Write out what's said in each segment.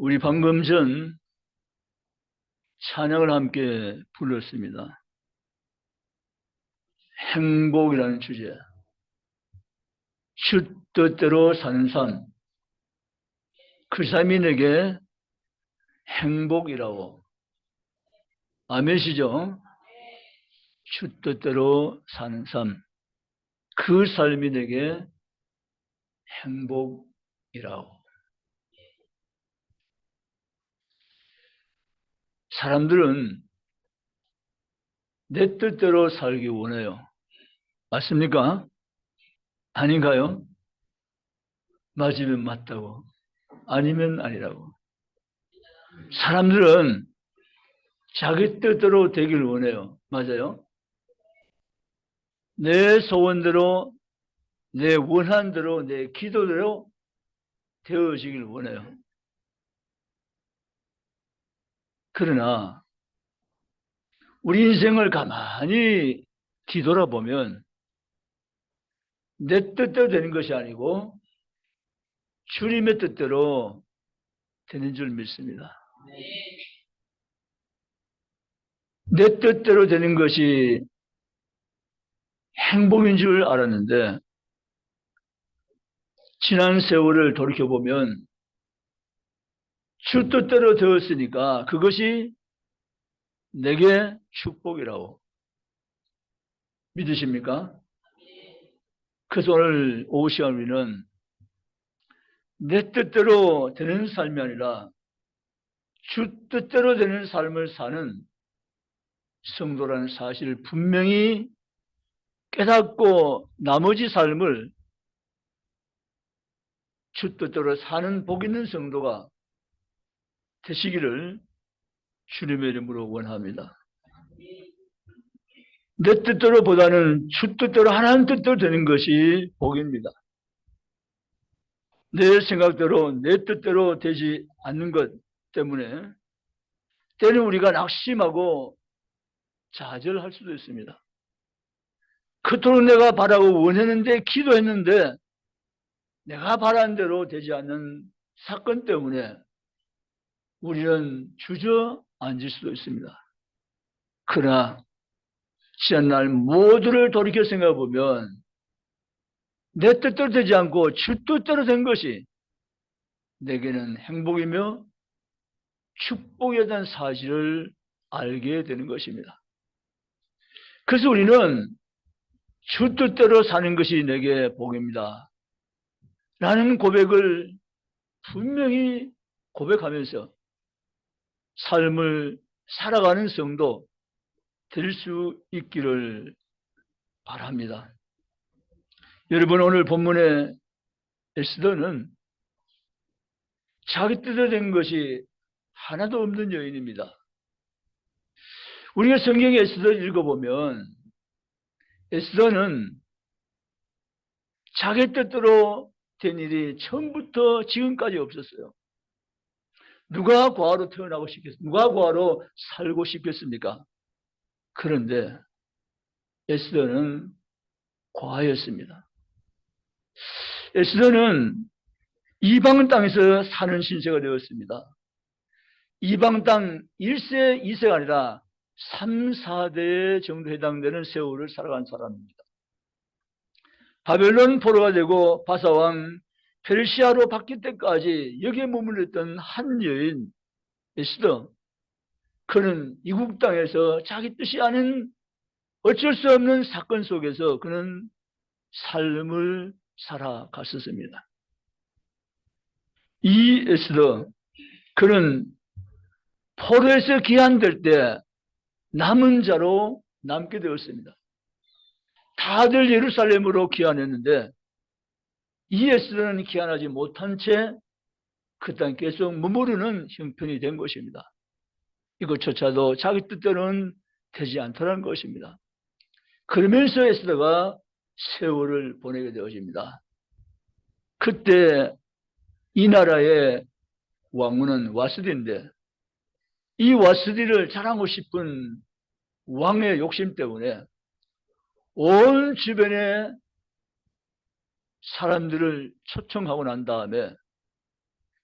우리 방금 전 찬양을 함께 불렀습니다. 행복이라는 주제. 주 뜻대로 사는 삶. 그 삶이 내게 행복이라고. 아멘이시죠? 주 뜻대로 사는 삶. 그 삶이 내게 행복이라고. 사람들은 내 뜻대로 살기 원해요. 맞습니까? 아닌가요? 맞으면 맞다고, 아니면 아니라고. 사람들은 자기 뜻대로 되길 원해요. 맞아요? 내 소원대로, 내 원한대로, 내 기도대로 되어지길 원해요. 그러나 우리 인생을 가만히 뒤돌아보면 내 뜻대로 되는 것이 아니고 주님의 뜻대로 되는 줄 믿습니다. 내 뜻대로 되는 것이 행복인 줄 알았는데 지난 세월을 돌이켜보면 주 뜻대로 되었으니까 그것이 내게 축복이라고. 믿으십니까? 그래서 오늘 오후 시간 우리는 내 뜻대로 되는 삶이 아니라 주 뜻대로 되는 삶을 사는 성도라는 사실을 분명히 깨닫고 나머지 삶을 주 뜻대로 사는 복 있는 성도가 되시기를 주님의 이름으로 원합니다. 내 뜻대로보다는 주 뜻대로 하나님 뜻대로 되는 것이 복입니다. 내 생각대로 내 뜻대로 되지 않는 것 때문에 때는 우리가 낙심하고 좌절할 수도 있습니다. 그토록 내가 바라고 원했는데 기도했는데 내가 바라는 대로 되지 않는 사건 때문에 우리는 주저앉을 수도 있습니다. 그러나 지난날 모두를 돌이켜 생각해 보면 내 뜻대로 되지 않고 주 뜻대로 된 것이 내게는 행복이며 축복이라는 사실을 알게 되는 것입니다. 그래서 우리는 주 뜻대로 사는 것이 내게 복입니다 라는 고백을 분명히 고백하면서 삶을 살아가는 성도 될 수 있기를 바랍니다. 여러분, 오늘 본문의 에스더는 자기 뜻대로 된 것이 하나도 없는 여인입니다. 우리가 성경의 에스더를 읽어보면 에스더는 자기 뜻대로 된 일이 처음부터 지금까지 없었어요. 누가 고아로 태어나고 싶겠습니까? 누가 고아로 살고 싶겠습니까? 그런데 에스더는 고아였습니다. 에스더는 이방 땅에서 사는 신세가 되었습니다. 이방 땅 1세, 2세가 아니라 3, 4대 정도 해당되는 세월을 살아간 사람입니다. 바벨론 포로가 되고 바사왕 페르시아로 바뀔 때까지 여기에 머물렀던 한 여인 에스더. 그는 이국 땅에서 자기 뜻이 아닌 어쩔 수 없는 사건 속에서 그는 삶을 살아갔었습니다. 이 에스더, 그는 포로에서 귀환될 때 남은 자로 남게 되었습니다. 다들 예루살렘으로 귀환했는데 이 에스더는 귀환하지 못한 채 그 땅에 계속 머무르는 형편이 된 것입니다. 이것조차도 자기 뜻대로는 되지 않더라는 것입니다. 그러면서 에스더가 세월을 보내게 되어집니다. 그때 이 나라의 왕후는 와스디인데 이 와스디를 자랑하고 싶은 왕의 욕심 때문에 온 주변에 사람들을 초청하고 난 다음에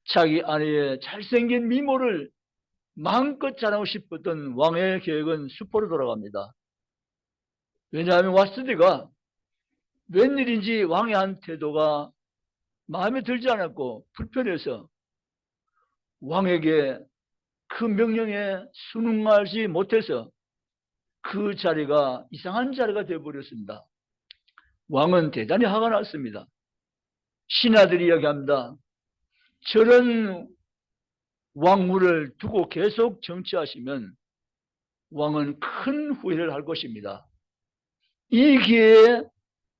자기 아내의 잘생긴 미모를 마음껏 자랑하고 싶었던 왕의 계획은 수포로 돌아갑니다. 왜냐하면 와스디가 웬일인지 왕의 한 태도가 마음에 들지 않았고 불편해서 왕에게 그 명령에 순응하지 못해서 그 자리가 이상한 자리가 되어버렸습니다. 왕은 대단히 화가 났습니다. 신하들이 이야기합니다. 저런 왕후를 두고 계속 정치하시면 왕은 큰 후회를 할 것입니다. 이 기회에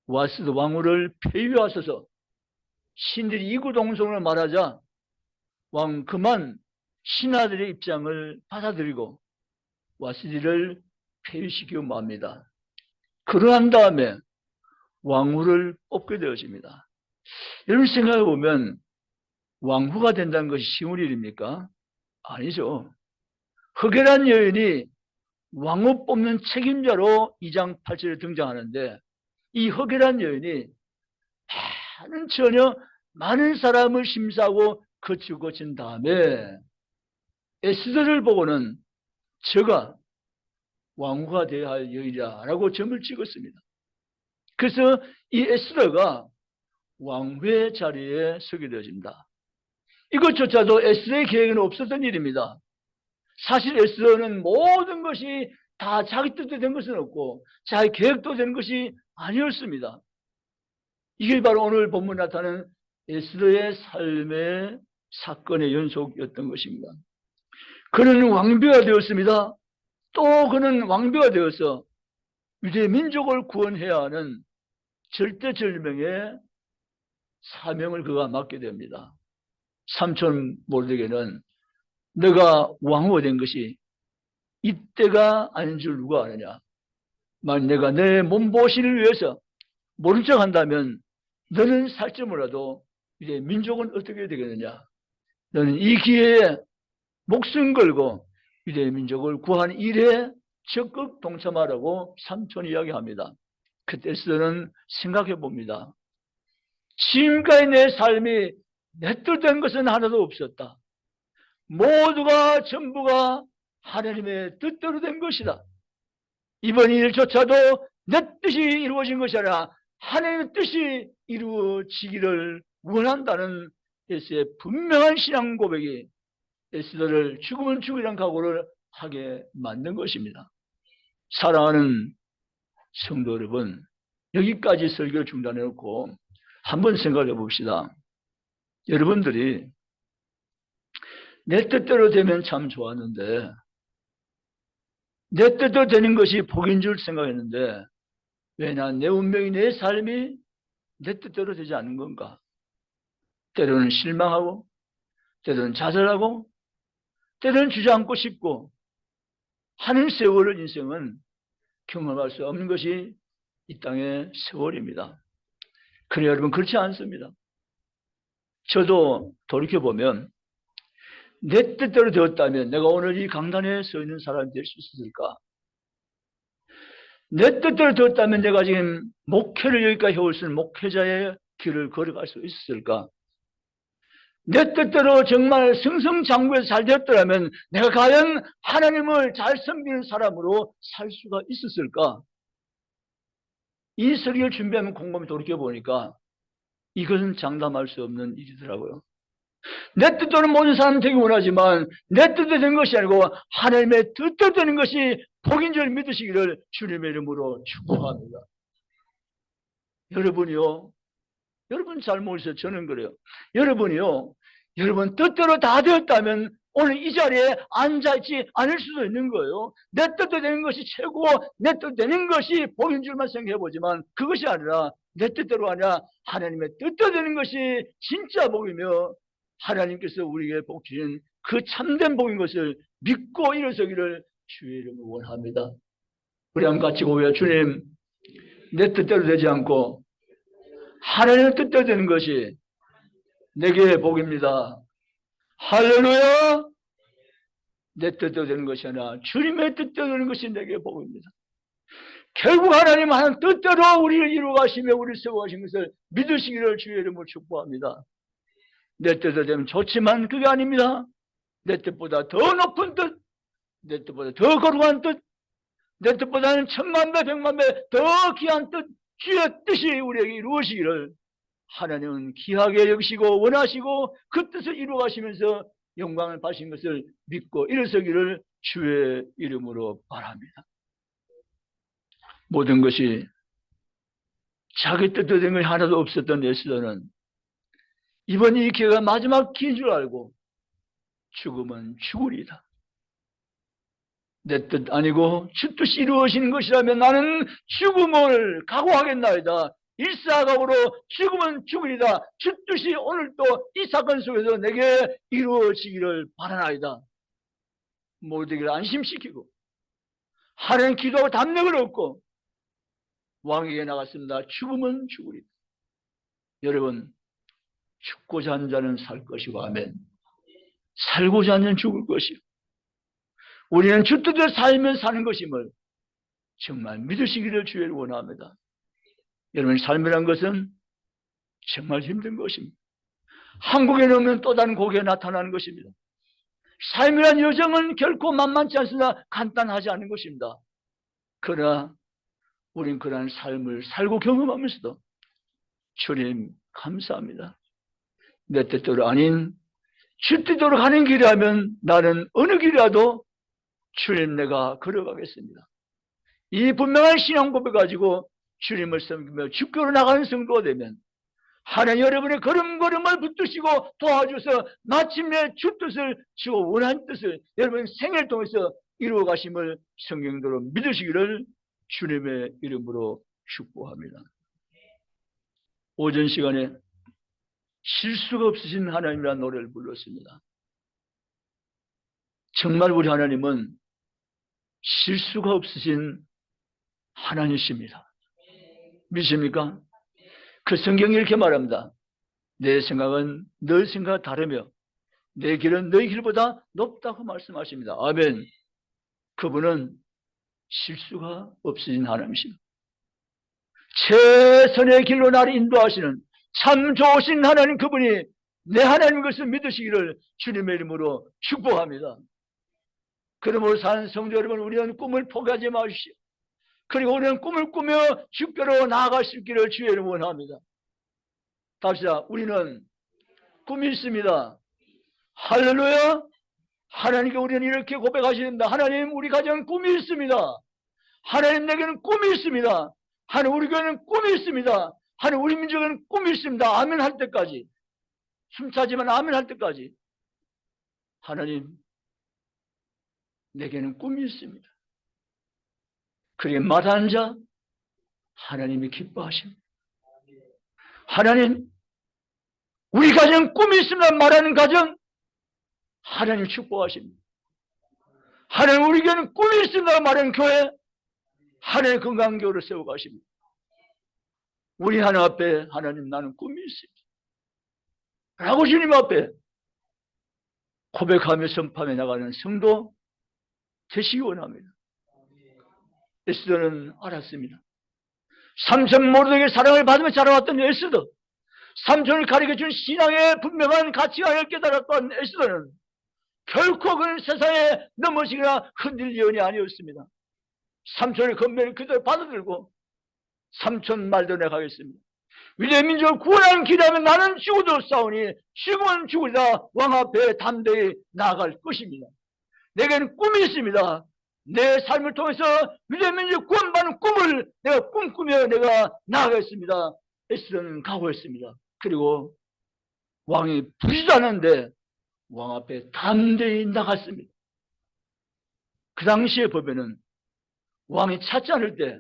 와스드 왕후를 폐위하소서. 신들이 이구동성을 말하자 왕 그만 신하들의 입장을 받아들이고 와스디를 폐위시키고 맙니다. 그러한 다음에 왕후를 뽑게 되어집니다. 여러분 생각해 보면 왕후가 된다는 것이 쉬운 일입니까? 아니죠. 흑열한 여인이 왕후 뽑는 책임자로 2장 8절에 등장하는데 이 흑열한 여인이 많은 사람을 심사하고 거친 다음에 에스더를 보고는 저가 왕후가 되어야 할 여인이라고 점을 찍었습니다. 그래서 이 에스더가 왕후의 자리에 서게 되어집니다. 이것조차도 에스더의 계획에는 없었던 일입니다. 사실 에스더는 모든 것이 다 자기 뜻대로 된 것은 없고 자기 계획도 된 것이 아니었습니다. 이게 바로 오늘 본문에 나타나는 에스더의 삶의 사건의 연속이었던 것입니다. 그는 왕비가 되었습니다. 또 그는 왕비가 되어서 유대 민족을 구원해야 하는 절대절명의 사명을 그가 맡게 됩니다. 삼촌 모르드게는 너가 왕후가 된 것이 이때가 아닌 줄 누가 아느냐. 만약 내가 내 몸보신을 위해서 모른 척 한다면 너는 살지 몰라도 이제 민족은 어떻게 되겠느냐. 너는 이 기회에 목숨 걸고 유대 민족을 구하는 일에 적극 동참하라고 삼촌이 이야기합니다. 그때 에스더는 생각해 봅니다. 지금까지 내 삶이 내 뜻된 것은 하나도 없었다. 모두가 전부가 하나님의 뜻대로 된 것이다. 이번 일조차도 내 뜻이 이루어진 것이 아니라 하나님의 뜻이 이루어지기를 원한다는 에스더의 분명한 신앙 고백이 에스더를 죽으면 죽으리란 각오를 하게 만든 것입니다. 사랑하는 성도 여러분, 여기까지 설교를 중단해 놓고 한번 생각해 봅시다. 여러분들이 내 뜻대로 되면 참 좋았는데 내 뜻대로 되는 것이 복인 줄 생각했는데 왜 난 내 운명이 내 삶이 내 뜻대로 되지 않는 건가? 때로는 실망하고 때로는 좌절하고 때로는 주저앉고 싶고 하는 세월을 인생은 경험할 수 없는 것이 이 땅의 세월입니다. 그러나 여러분 그렇지 않습니다. 저도 돌이켜보면 내 뜻대로 되었다면 내가 오늘 이 강단에 서 있는 사람이 될 수 있었을까? 내 뜻대로 되었다면 내가 지금 목회를 여기까지 해올 수 있는 목회자의 길을 걸어갈 수 있었을까? 내 뜻대로 정말 승승장구해서 잘 되었더라면 내가 과연 하나님을 잘 섬기는 사람으로 살 수가 있었을까? 이 설교를 준비하면 곰곰이 돌이켜보니까 이것은 장담할 수 없는 일이더라고요. 내 뜻대로 모든 사람 되기 원하지만 내 뜻대로 된 것이 아니고 하나님의 뜻대로 되는 것이 복인 줄 믿으시기를 주님의 이름으로 축복합니다. 여러분이요, 여러분 잘 모르세요. 저는 그래요. 여러분이요, 여러분 뜻대로 다 되었다면 오늘 이 자리에 앉아있지 않을 수도 있는 거예요. 내 뜻대로 되는 것이 최고고 내 뜻대로 되는 것이 복인 줄만 생각해보지만 그것이 아니라 내 뜻대로 아니라 하나님의 뜻대로 되는 것이 진짜 복이며 하나님께서 우리에게 복 주신 그 참된 복인 것을 믿고 일어서기를 주의 이름으로 원합니다. 우리 한번 같이 고백해요. 주님, 내 뜻대로 되지 않고 하나님의 뜻대로 되는 것이 내게 복입니다. 할렐루야! 내 뜻대로 되는 것이 아니라 주님의 뜻대로 되는 것이 내게 복입니다. 결국 하나님 하는 뜻대로 우리를 이루어 가시며 우리를 세워가신 것을 믿으시기를 주의 이름으로 축복합니다. 내 뜻대로 되면 좋지만 그게 아닙니다. 내 뜻보다 더 높은 뜻, 내 뜻보다 더 거룩한 뜻, 내 뜻보다는 천만배 백만배 더 귀한 뜻, 주의 뜻이 우리에게 이루어지기를 하나님은 귀하게 여기시고 원하시고 그 뜻을 이루어가시면서 영광을 받으신 것을 믿고 일어서기를 주의 이름으로 바랍니다. 모든 것이 자기 뜻대로 된 것이 하나도 없었던 에스더는 이번 이 기회가 마지막 기회인 줄 알고 죽으면 죽으리다. 내 뜻 아니고 주 뜻이 이루어지는 것이라면 나는 죽음을 각오하겠나이다. 일사각오로 죽으면 죽으리다. 주 뜻이 오늘도 이 사건 속에서 내게 이루어지기를 바라나이다. 모두를 안심시키고 하나님 기도하고 담력을 얻고 왕에게 나갔습니다. 죽으면 죽으리다. 여러분, 죽고자 하는 자는 살 것이고 아멘. 살고자 하는 자는 죽을 것이고 우리는 주 뜻대로 살면 사는 것임을 정말 믿으시기를 주의 원합니다. 여러분, 삶이란 것은 정말 힘든 것입니다. 한국에 오면 또 다른 고개에 나타나는 것입니다. 삶이란 여정은 결코 만만치 않습니다. 간단하지 않은 것입니다. 그러나 우린 그러한 삶을 살고 경험하면서도 주님 감사합니다. 내 뜻대로 아닌 주 뜻대로 가는 길이라면 나는 어느 길이라도 주님 내가 걸어가겠습니다. 이 분명한 신앙 고백 가지고 주님을 섬기며 주교로 나가는 성도가 되면 하나님 여러분의 걸음걸음을 붙드시고 도와주셔서 마침내 주 뜻을 주고 원하는 뜻을 여러분 생애를 통해서 이루어 가심을 성경대로 믿으시기를 주님의 이름으로 축복합니다. 오전 시간에 실수가 없으신 하나님이라는 노래를 불렀습니다. 정말 우리 하나님은 실수가 없으신 하나님이십니다. 믿습니까? 그 성경이 이렇게 말합니다. 내 생각은 너희 생각과 다르며 내 길은 너희 길보다 높다고 말씀하십니다. 아멘. 그분은 실수가 없으신 하나님이십니다. 최선의 길로 나를 인도하시는 참 좋으신 하나님, 그분이 내 하나님인 것을 믿으시기를 주님의 이름으로 축복합니다. 그러므로 사는 성도 여러분, 우리는 꿈을 포기하지 마십시오. 그리고 우리는 꿈을 꾸며 주께로 나아갈 수 있기를 주의 이름으로 원합니다. 답시다. 우리는 꿈이 있습니다. 할렐루야. 하나님께 우리는 이렇게 고백하십니다. 하나님, 우리 가정은 꿈이 있습니다. 하나님, 내게는 꿈이 있습니다. 하나님, 우리 교회는 꿈이 있습니다. 하나님, 우리 민족에는 꿈이 있습니다. 아멘 할 때까지, 숨차지만 아멘 할 때까지 하나님, 내게는 꿈이 있습니다. 그렇게 말하는 자 하나님이 기뻐하십니다. 하나님, 우리 가정 꿈이 있습니다 말하는 가정 하나님 축복하십니다. 하나님, 우리 교회는 꿈이 있습니다 말하는 교회 하나님 건강한 교회를 세워가십니다. 우리 하나님 앞에 하나님, 나는 꿈이 있습니다 라고 주님 앞에 고백하며 선포하며 나가는 성도 되시기 원합니다. 에스더는 알았습니다. 삼손 모르드에게 사랑을 받으며 자라왔던 에스더, 삼손을 가르쳐준 신앙의 분명한 가치관을 깨달았던 에스더는 결코 그는 세상에 넘어지거나 흔들릴 여인이 아니었습니다. 삼손의 건면을 그대로 받아들고 삼손 말대로 내가 가겠습니다. 위대한 민족을 구원하는 길이라면 나는 죽어도 싸우니 죽으면 죽으리다. 왕 앞에 담대히 나아갈 것입니다. 내게는 꿈이 있습니다. 내 삶을 통해서 위대한 민족 구원받는 꿈을 내가 꿈꾸며 내가 나아가겠습니다. 에스더는 각오했습니다. 그리고 왕이 부르지도 않았는데 왕 앞에 담대히 나갔습니다. 그 당시의 법에는 왕이 찾지 않을 때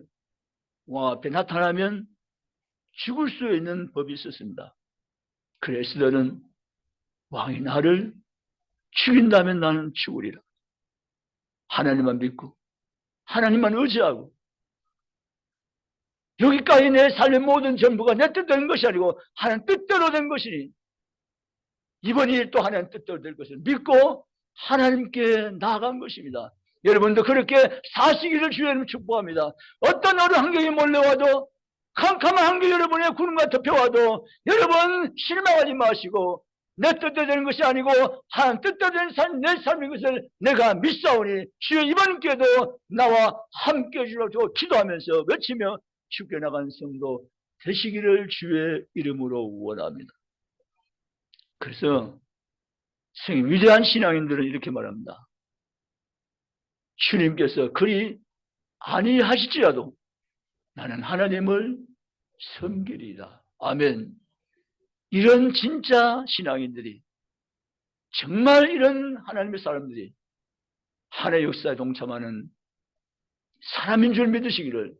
왕 앞에 나타나면 죽을 수 있는 법이 있었습니다. 그래서 에스더는 왕이 나를 죽인다면 나는 죽으리라. 하나님만 믿고 하나님만 의지하고 여기까지 내 삶의 모든 전부가 내 뜻대로 된 것이 아니고 하나님 뜻대로 된 것이니 이번 일 또 하나님 뜻대로 될 것을 믿고 하나님께 나아간 것입니다. 여러분도 그렇게 사시기를 주님 축복합니다. 어떤 어려운 환경이 몰려와도 캄캄한 환경이 여러분의 구름과 덮여와도 여러분 실망하지 마시고 내 뜻대로 되는 것이 아니고 하나님 뜻대로 되는 내 삶인 것을 내가 믿사오니 주여 이번 기회도 나와 함께 해주려고 기도하면서 외치며 죽게 나간 성도 되시기를 주의 이름으로 원합니다. 그래서 위대한 신앙인들은 이렇게 말합니다. 주님께서 그리 아니하실지라도 나는 하나님을 섬기리이다. 아멘. 이런 진짜 신앙인들이, 정말 이런 하나님의 사람들이 하나님의 역사에 동참하는 사람인 줄 믿으시기를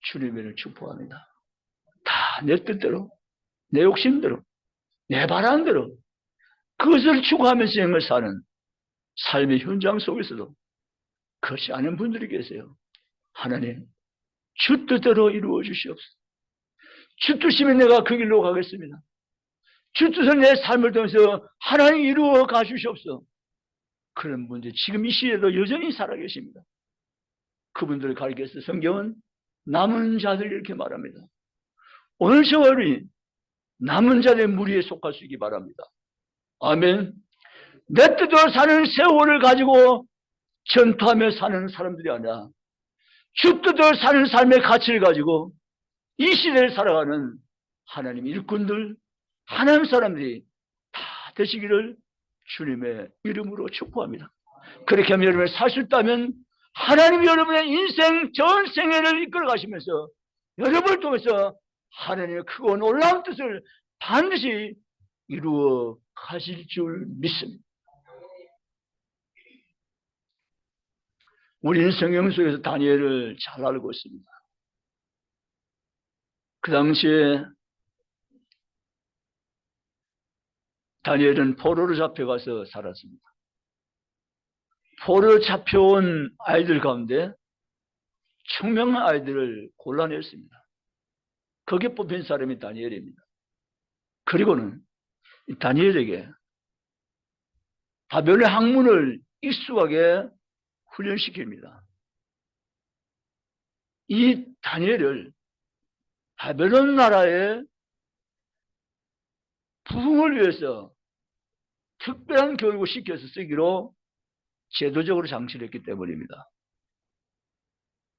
주님을 축복합니다. 다 내 뜻대로, 내 욕심대로, 내 바람대로 그것을 추구하면서 생을 사는 삶의 현장 속에서도 그렇지 않은 분들이 계세요. 하나님, 주 뜻대로 이루어 주시옵소서. 주 뜻이면 내가 그 길로 가겠습니다. 주 뜻은 내 삶을 통해서 하나님 이루어 가주시옵소서. 그런 분들이 지금 이 시대에도 여전히 살아계십니다. 그분들을 가리켜서 성경은 남은 자들 이렇게 말합니다. 오늘 세월이 남은 자들의 무리에 속할 수 있기 바랍니다. 아멘. 내 뜻대로 사는 세월을 가지고 전투하며 사는 사람들이 아니라 주 뜻대로 사는 삶의 가치를 가지고 이 시대를 살아가는 하나님 일꾼들, 하나님 사람들이 다 되시기를 주님의 이름으로 축복합니다. 그렇게 하면 여러분이 살 수 있다면 하나님이 여러분의 인생 전생애를 이끌어 가시면서 여러분을 통해서 하나님의 크고 놀라운 뜻을 반드시 이루어 가실 줄 믿습니다. 우리는 성경 속에서 다니엘을 잘 알고 있습니다. 그 당시에 다니엘은 포로로 잡혀가서 살았습니다. 포로로 잡혀온 아이들 가운데 총명한 아이들을 골라냈습니다. 거기에 뽑힌 사람이 다니엘입니다. 그리고는 다니엘에게 바벨론의 학문을 익숙하게 훈련시킵니다. 이 다니엘을 바벨론 나라의 부흥을 위해서 특별한 교육을 시켜서 쓰기로 제도적으로 장치를 했기 때문입니다.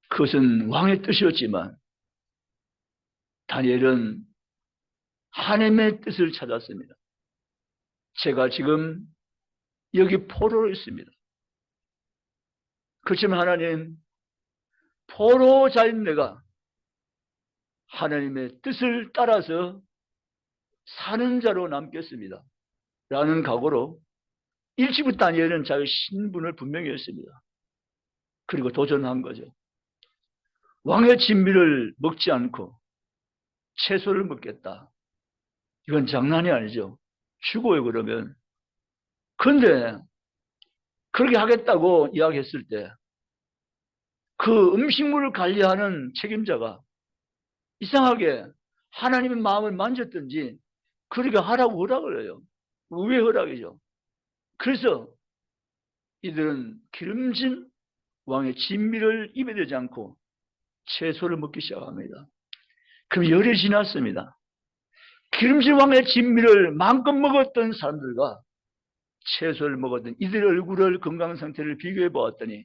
그것은 왕의 뜻이었지만 다니엘은 하나님의 뜻을 찾았습니다. 제가 지금 여기 포로로 있습니다. 그렇지만 하나님, 포로자인 내가 하나님의 뜻을 따라서 사는 자로 남겠습니다. 라는 각오로 일찍부터 다니엘은 자기 신분을 분명히 했습니다. 그리고 도전한 거죠. 왕의 진미를 먹지 않고 채소를 먹겠다. 이건 장난이 아니죠. 죽어요, 그러면. 그런데 그렇게 하겠다고 이야기했을 때 그 음식물을 관리하는 책임자가 이상하게 하나님의 마음을 만졌든지 그렇게 하라고 허락을 해요. 의외의 허락이죠. 그래서 이들은 기름진 왕의 진미를 입에 대지 않고 채소를 먹기 시작합니다. 그럼 열이 지났습니다. 기름진 왕의 진미를 마음껏 먹었던 사람들과 채소를 먹었던 이들의 얼굴을 건강 상태를 비교해 보았더니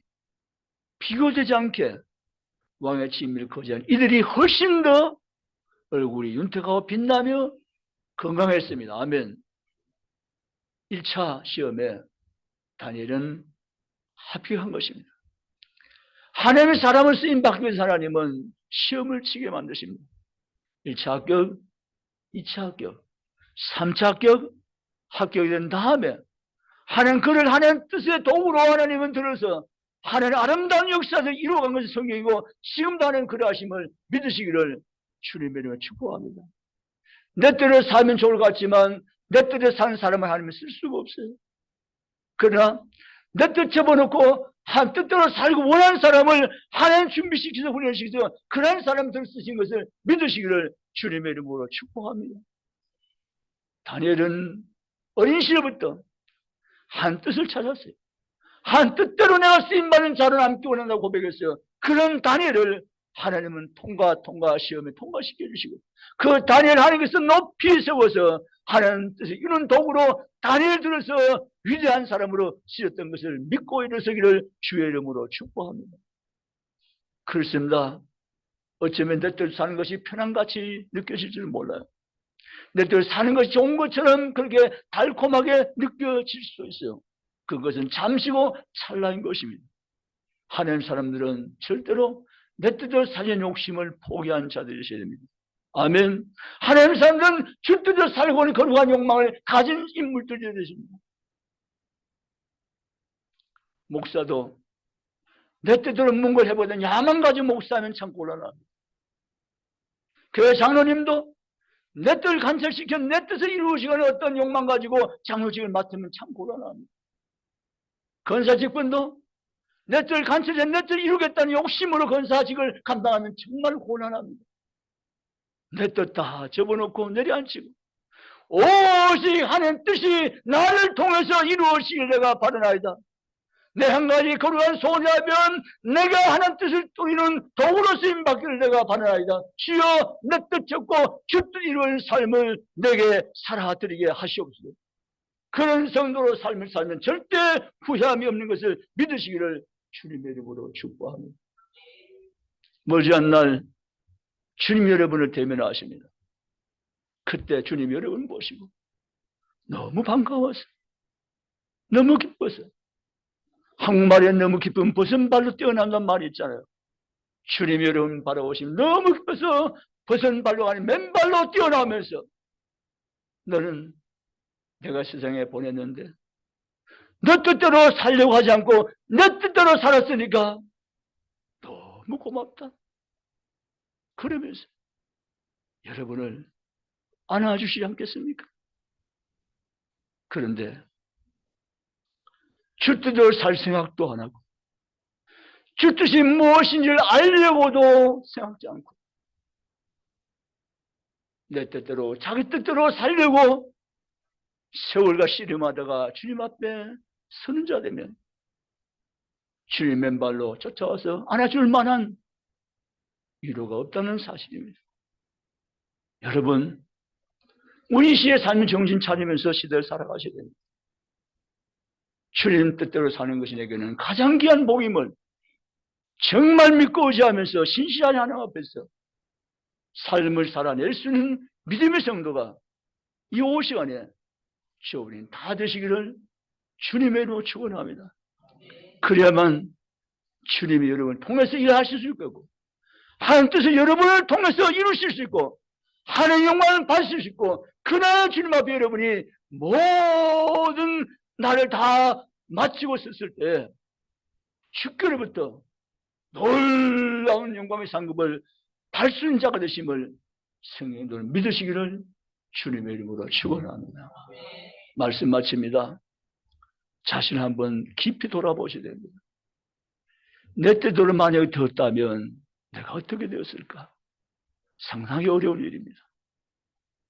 비교되지 않게 왕의 진미를 거부한 이들이 훨씬 더 얼굴이 윤택하고 빛나며 건강했습니다. 아멘. 1차 시험에 다니엘은 합격한 것입니다. 하나님의 사람을 쓰임받기 위해서 하나님은 시험을 치게 만드십니다. 1차 합격, 2차 합격, 3차 합격, 합격이 된 다음에 하나님 그를 하나님 뜻의 도구로 하나님은 들어서 하나님의 아름다운 역사를 이루어간 것이 성경이고 지금도 하나님 그를 하심을 믿으시기를 주님의 이름으로 축복합니다. 내 뜻대로 살면 좋을 것 같지만 내 뜻대로 사는 사람을 하나님은 쓸 수가 없어요. 그러나 내 뜻 접어놓고 한 뜻대로 살고 원하는 사람을 하나님 준비시켜서 훈련시켜서 그런 사람들을 쓰신 것을 믿으시기를 주님의 이름으로 축복합니다. 다니엘은 어린 시절부터 한 뜻을 찾았어요. 한 뜻대로 내가 쓰임받는 자로 남기 원한다고 고백했어요. 그런 다니엘을 하나님은 통과 시험에 통과시켜 주시고 그 다니엘 하나님께서 높이 세워서 하나님 뜻을 이룬 도구로 다니엘 들어서 위대한 사람으로 쓰였던 것을 믿고 일어서기를 주의 이름으로 축복합니다. 그렇습니다. 어쩌면 내 뜻 사는 것이 편안같이 느껴질 줄 몰라요. 내 뜻 사는 것이 좋은 것처럼 그렇게 달콤하게 느껴질 수 있어요. 그것은 잠시고 찰나인 것입니다. 하나님 사람들은 절대로 내 뜻대로 살려는 욕심을 포기한 자들이셔야 됩니다. 아멘. 하나님 사람들은 주 뜻대로 살고는 거룩한 욕망을 가진 인물들이어야 되십니다. 목사도 내 뜻대로 뭔가를 해보던 야만 가지고 목사하면 참 곤란합니다. 교회 장로님도 내 뜻을 간섭시켜 내 뜻을 이루시거나 어떤 욕망 가지고 장로직을 맡으면 참 곤란합니다. 권사직분도 내 뜻을 간섭해 내 뜻을 이루겠다는 욕심으로 권사직을 감당하면 정말 곤란합니다. 내 뜻 다 접어놓고 내려앉히고 오직 하나님 뜻이 나를 통해서 이루어지길 내가 바라나이다. 내 한 가지 거룩한 소원이라면 내가 하나님 뜻을 이루는 도구로 쓰임받기를 내가 바라나이다. 주여 내 뜻 접고 주 뜻 이루는 삶을 내게 살아드리게 하시옵소서. 그런 성도로 삶을 살면 절대 후회함이 없는 것을 믿으시기를 주님의 이름으로 축복합니다. 머지않은 날 주님 여러분을 대면하십니다. 그때 주님 여러분 보시고 너무 반가워서 너무 기뻐서 한국말에 너무 기쁜 벗은 발로 뛰어난다는 말이 있잖아요. 주님 여러분 바라보시면 너무 기뻐서 벗은 발로 아닌 맨발로 뛰어나오면서 너는 내가 세상에 보냈는데 너 뜻대로 살려고 하지 않고 내 뜻대로 살았으니까 너무 고맙다. 그러면서 여러분을 안아주시지 않겠습니까? 그런데 주 뜻대로 살 생각도 안 하고 주 뜻이 무엇인지를 알려고도 생각지 않고 내 뜻대로 자기 뜻대로 살려고 세월과 씨름하다가 주님 앞에 서는 자 되면 주님 맨발로 쫓아와서 안아줄 만한 위로가 없다는 사실입니다. 여러분, 우리 시의 삶을 정신 차리면서 시대를 살아가셔야 됩니다. 주님 뜻대로 사는 것이 내게는 가장 귀한 복임을 정말 믿고 의지하면서 신실한 하나님 앞에서 삶을 살아낼 수 있는 믿음의 성도가 이 오후 시간에 주어버린 다 되시기를 주님의 이름으로 축원합니다. 그래야만 주님이 여러분을 통해서 일하실 수 있고 하나님 뜻을 여러분을 통해서 이루실 수 있고 하나님의 영광을 받으실 수 있고 그날 주님 앞에 여러분이 모든 나를 다 마치고 썼을 때 주께로부터 놀라운 영광의 상급을 받을 수 있는 자가 되심을 성령님들 믿으시기를 주님의 이름으로 축원합니다. 말씀 마칩니다. 자신을 한번 깊이 돌아보셔야 됩니다. 내 뜻대로 만약에 되었다면 내가 어떻게 되었을까? 상당히 어려운 일입니다.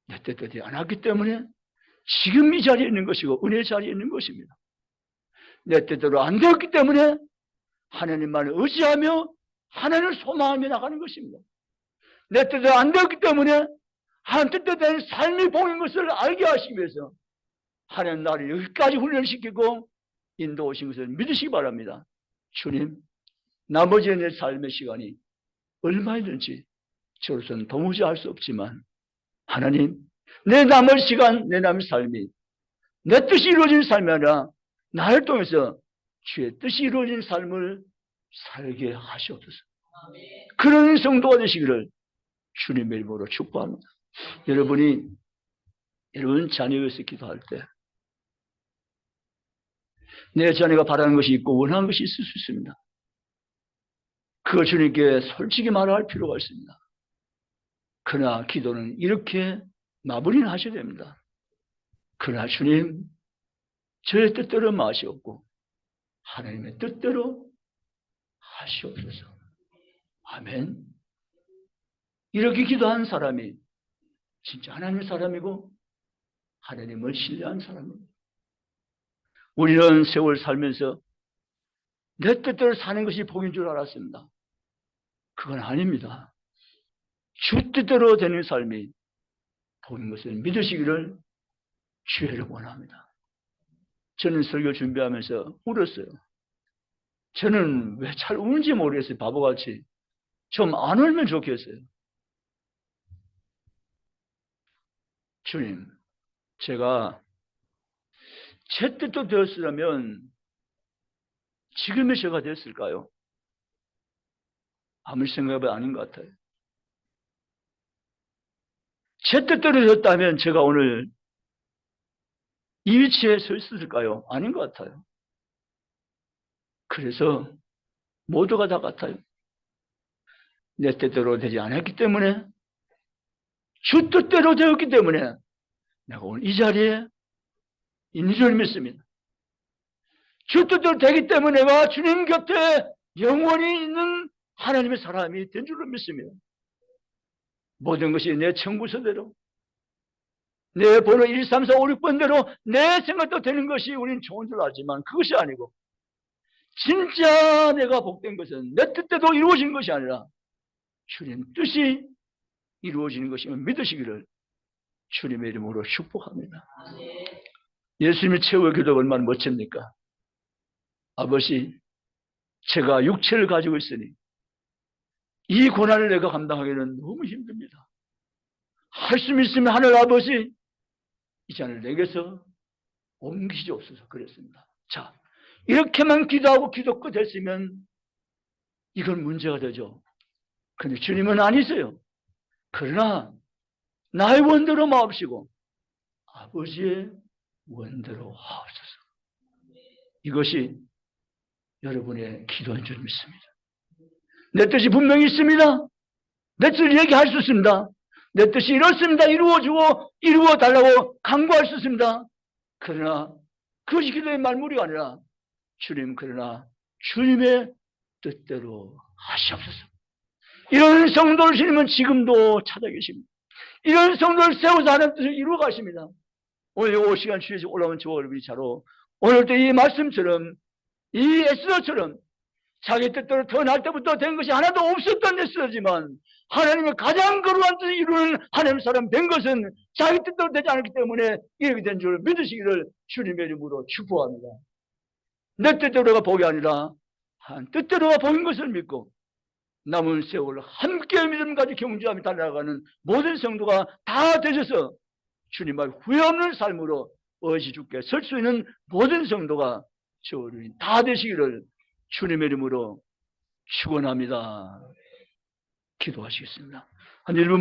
내 뜻대로 되지 않았기 때문에 지금 이 자리에 있는 것이고 은혜의 자리에 있는 것입니다. 내 뜻대로 안 되었기 때문에 하나님만을 의지하며 하나님을 소망하며 나가는 것입니다. 내 뜻대로 안 되었기 때문에 하나님 뜻대로 된 삶이 복인 것을 알게 하시기 위해서 하나님 나를 여기까지 훈련시키고 인도하신 것을 믿으시기 바랍니다. 주님, 나머지 내 삶의 시간이 얼마이든지 저로서는 도무지 알 수 없지만 하나님, 내 남은 시간, 내 남은 삶이 내 뜻이 이루어진 삶이 아니라 나를 통해서 주의 뜻이 이루어진 삶을 살게 하시옵소서. 그런 성도가 되시기를 주님의 이름으로 축복합니다. 여러분 자녀에 위해서 기도할 때 내 자녀가 바라는 것이 있고 원하는 것이 있을 수 있습니다. 그걸 주님께 솔직히 말할 필요가 있습니다. 그러나 기도는 이렇게 마무리는 하셔야 됩니다. 그러나 주님, 저의 뜻대로 마시옵고 하나님의 뜻대로 하시옵소서. 아멘. 이렇게 기도한 사람이 진짜 하나님의 사람이고 하나님을 신뢰한 사람입니다. 우리는 세월 살면서 내 뜻대로 사는 것이 복인 줄 알았습니다. 그건 아닙니다. 주 뜻대로 되는 삶이 복인 것을 믿으시기를 주의를 원합니다. 저는 설교 준비하면서 울었어요. 저는 왜 잘 우는지 모르겠어요. 바보같이. 좀 안 울면 좋겠어요. 주님, 제가 제 뜻도 되었으라면 지금의 제가 됐을까요? 아무리 생각해봐도 아닌 것 같아요. 제 뜻대로 되었다면 제가 오늘 이 위치에 서 있을까요? 아닌 것 같아요. 그래서 모두가 다 같아요. 내 뜻대로 되지 않았기 때문에, 주 뜻대로 되었기 때문에 내가 오늘 이 자리에 있는 줄 믿습니다. 주 뜻대로 되기 때문에 내가 주님 곁에 영원히 있는 하나님의 사람이 된 줄로 믿습니다. 모든 것이 내 청구서대로, 내 번호 1, 3, 4, 5, 6번대로 내 생각도 되는 것이 우리는 좋은 줄 알지만 그것이 아니고, 진짜 내가 복된 것은 내 뜻대로 이루어진 것이 아니라 주님 뜻이 이루어지는 것임을 믿으시기를 주님의 이름으로 축복합니다. 예수님의 최후의 기도가 얼마나 멋집니까? 아버지, 제가 육체를 가지고 있으니 이 고난을 내가 감당하기는 너무 힘듭니다. 할 수 있으면 하늘 아버지, 이 잔을 내게서 옮기시옵소서. 그랬습니다. 자, 이렇게만 기도하고 기도 끝했으면 이건 문제가 되죠. 그런데 주님은 아니세요. 그러나 나의 원대로 마옵시고 아버지의 원대로 하옵소서. 이것이 여러분의 기도인 줄 믿습니다. 내 뜻이 분명히 있습니다. 내 뜻을 얘기할 수 있습니다. 내 뜻이 이렇습니다. 이루어 달라고 강구할 수 있습니다. 그러나 그것이 기도의 말물이 아니라 주님, 그러나 주님의 뜻대로 하시옵소서. 이런 성도를 주님은 지금도 찾아 계십니다. 이런 성도를 세워서 하나님 뜻을 이루어 가십니다. 오늘 5시간 주에서 올라온 저 여러분이차로 오늘도 이 말씀처럼, 이 에스더처럼 자기 뜻대로 태어날 때부터 된 것이 하나도 없었던 에스더지만 하나님의 가장 거룩한 뜻을 이루는 하나님 사람 된 것은 자기 뜻대로 되지 않았기 때문에 이렇게 된 줄 믿으시기를 주님의 이름으로 축복합니다. 내 뜻대로가 복이 아니라 한 뜻대로가 복인 것을 믿고 남은 세월 함께 믿음 가지고 경주하며 달려가는 모든 성도가 다 되셔서 주님 앞에 후회 없는 삶으로 어지 죽게 설 수 있는 모든 성도가 저를 다 되시기를 주님의 이름으로 축원합니다. 기도하시겠습니다. 한 1분